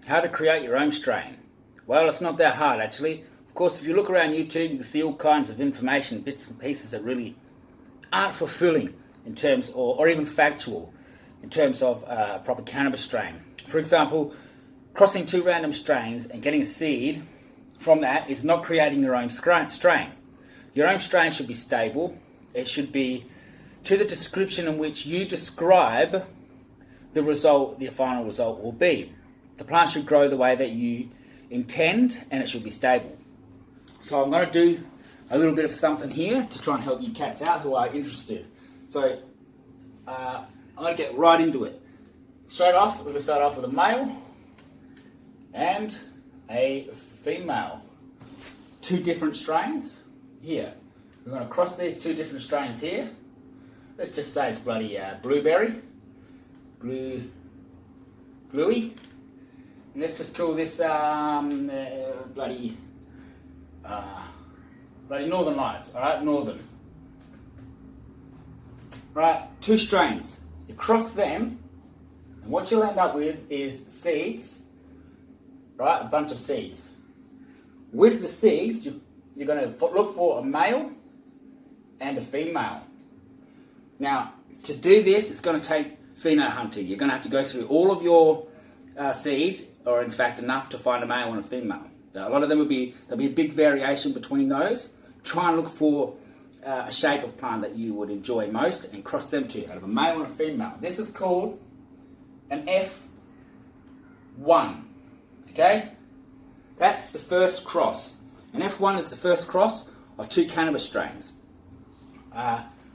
How to create your own strain. Well, it's not that hard actually. Of course, if you look around YouTube, you can see all kinds of information, bits and pieces that really aren't fulfilling in terms, or even factual, in terms of proper cannabis strain. For example, crossing two random strains and getting a seed from that is not creating your own strain. Your own strain should be stable. It should be to the description in which you describe the result, the final result will be. The plant should grow the way that you intend, and it should be stable. So I'm going to do a little bit of something here to try and help you cats out who are interested. So I'm going to get right into it. Straight off, we're going to start off with a male and a female. Two different strains here. We're going to cross these two different strains here. Let's just say it's bloody blueberry, bluey, and let's just call this bloody Northern Lights. All right, Northern. Right, two strains. You cross them, and what you'll end up with is seeds. Right, a bunch of seeds. With the seeds, you're going to look for a male and a female. Now, to do this, it's going to take pheno hunting. You're going to have to go through all of your seeds, or in fact enough to find a male and a female. Now, a lot of them there'll be a big variation between those. Try and look for a shape of plant that you would enjoy most and cross them two, out of a male and a female. This is called an F1. Okay? That's the first cross. An F1 is the first cross of two cannabis strains.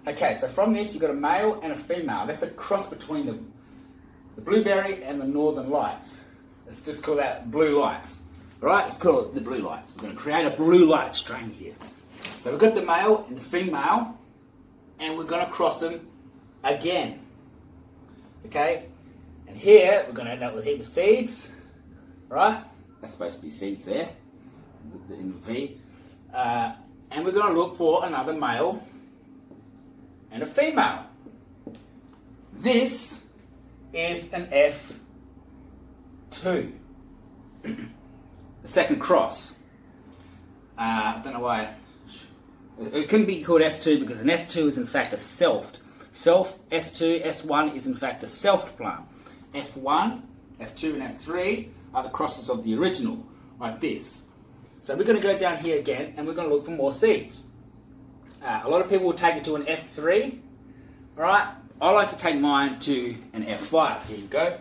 Okay, so from this you've got a male and a female. That's a cross between the blueberry and the Northern Lights. Let's just call that blue lights. Alright, let's call it the blue lights. We're going to create a blue light strain here. So we've got the male and the female, and we're going to cross them again. Okay, and here we're going to end up with a heap of seeds. Right, that's supposed to be seeds there in the V. And we're going to look for another male and a female. This is an F2. The second cross. I don't know why. It couldn't be called S2 because an S2 is in fact a selfed. S2, S1 is in fact a selfed plant. F1, F2 and F3 are the crosses of the original, like this. So we're going to go down here again and we're going to look for more seeds. A lot of people will take it to an F3. Alright, I like to take mine to an F5. Here you go.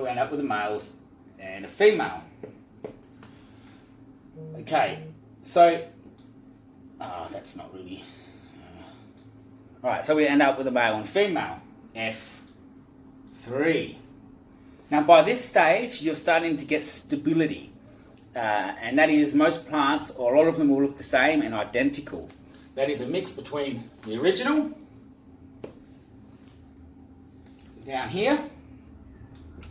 We end up with the males and a female. Okay, so that's not really. Alright, so we end up with a male and female. F3. Now by this stage, you're starting to get stability. And that is, most plants, or a lot of them, will look the same and identical. That is a mix between the original, down here.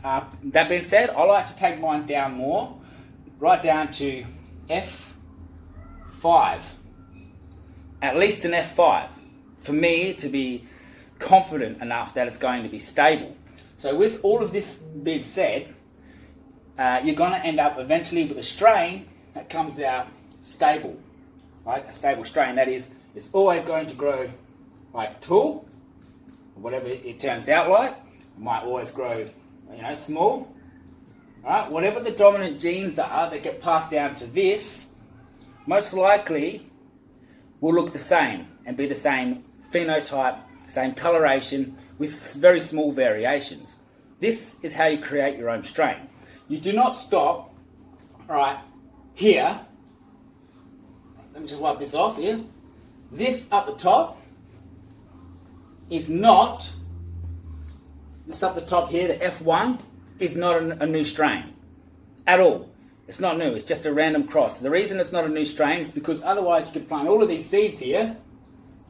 That being said, I like to take mine down more, right down to F5. At least an F5, for me to be confident enough that it's going to be stable. So with all of this being said, you're going to end up eventually with a strain that comes out stable. Right? A stable strain, that is, it's always going to grow like tall, or whatever it turns out like. It might always grow, small. Right? Whatever the dominant genes are that get passed down to this, most likely will look the same and be the same phenotype, same coloration, with very small variations. This is how you create your own strain. You do not stop right here. Let me just wipe this off here. This up the top is not, this up the top here, the F1, is not a new strain at all. It's not new, it's just a random cross. The reason it's not a new strain is because otherwise you could plant all of these seeds here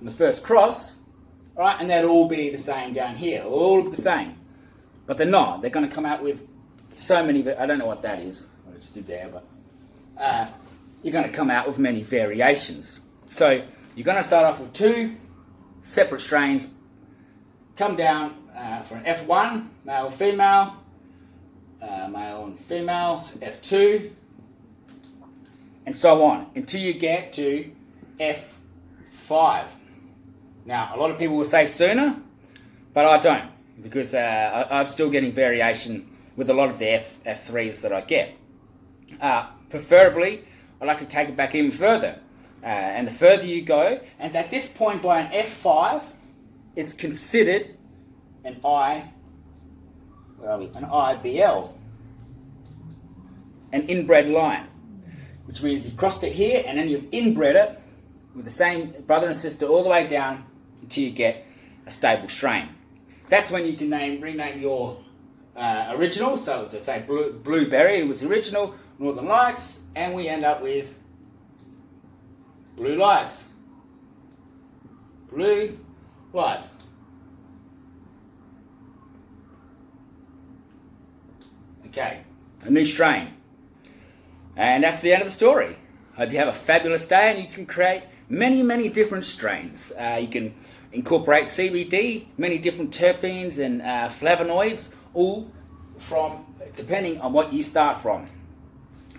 in the first cross, right, and they'd all be the same down here, all look the same. But they're not. They're going to come out with so many, I don't know what that is, I just did there, but you're going to come out with many variations. So you're going to start off with two separate strains, come down for an F1, male, female, male and female, F2, and so on, until you get to F5. Now, a lot of people will say sooner, but I don't, because I'm still getting variation with a lot of the F3s that I get. Preferably, I like to take it back even further. And the further you go, and at this point by an F5, it's considered an IBL, an inbred line, which means you've crossed it here and then you've inbred it with the same brother and sister all the way down until you get a stable strain. That's when you can rename your original. So as I say, Blueberry was original, Northern Lights, and we end up with Blue Lights. Blue Lights. Okay, a new strain. And that's the end of the story. Hope you have a fabulous day and you can create many different strains. You can incorporate CBD, many different terpenes and flavonoids, all from depending on what you start from.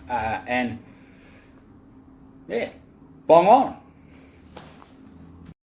And yeah, bong on.